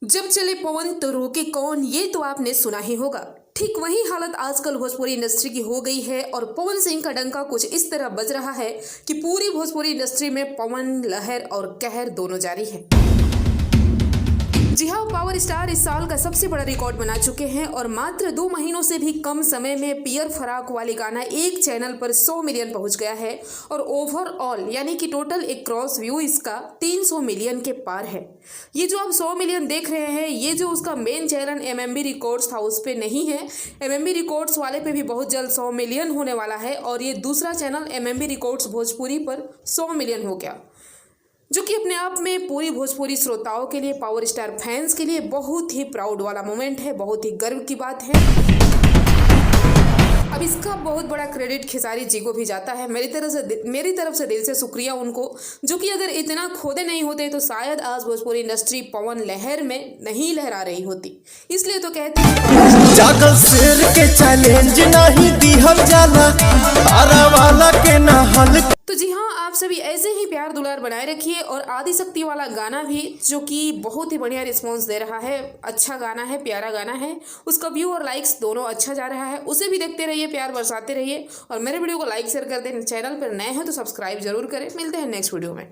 जब चले पवन तो रोके कौन, ये तो आपने सुना ही होगा। ठीक वही हालत आजकल भोजपुरी इंडस्ट्री की हो गई है और पवन सिंह का डंका कुछ इस तरह बज रहा है कि पूरी भोजपुरी इंडस्ट्री में पवन लहर और कहर दोनों जारी है। जी हाँ, पावर स्टार इस साल का सबसे बड़ा रिकॉर्ड बना चुके हैं और मात्र 2 महीनों से भी कम समय में पियर फराक वाली गाना एक चैनल पर 100 मिलियन पहुंच गया है और ओवरऑल यानी कि टोटल एक क्रॉस व्यू इसका 300 मिलियन के पार है। ये जो आप 100 मिलियन देख रहे हैं, ये जो उसका मेन चैनल एमएमबी रिकॉर्ड्स था उस पे नहीं है। एमएमबी रिकॉर्ड्स वाले पे भी बहुत जल्द 100 मिलियन होने वाला है और ये दूसरा चैनल एमएमबी रिकॉर्ड्स भोजपुरी पर 100 मिलियन हो गया, जो कि अपने आप में पूरी भोजपुरी श्रोताओं के लिए, पावर स्टार फैंस के लिए बहुत ही प्राउड वाला मोमेंट है, बहुत ही गर्व की बात है। अब इसका बहुत बड़ा क्रेडिट खेसारी जी को भी जाता है। मेरी तरफ से दिल से शुक्रिया उनको, जो कि अगर इतना खोदे नहीं होते तो शायद आज भोजपुरी इंडस्ट्री पवन लहर में नहीं लहरा रही होती। इसलिए तो कहते हैं जागल शेर के चैलेंज नहीं दिहल जाला, तारा वाला के ना हल। तो जी हाँ, आप सभी ऐसे ही प्यार दुलार बनाए रखिए और आदिशक्ति वाला गाना भी, जो कि बहुत ही बढ़िया रिस्पांस दे रहा है, अच्छा गाना है, प्यारा गाना है, उसका व्यू और लाइक्स दोनों अच्छा जा रहा है, उसे भी देखते रहिए, प्यार बरसाते रहिए और मेरे वीडियो को लाइक शेयर कर दें। चैनल पर नए हैं तो सब्सक्राइब जरूर करें। मिलते हैं नेक्स्ट वीडियो में।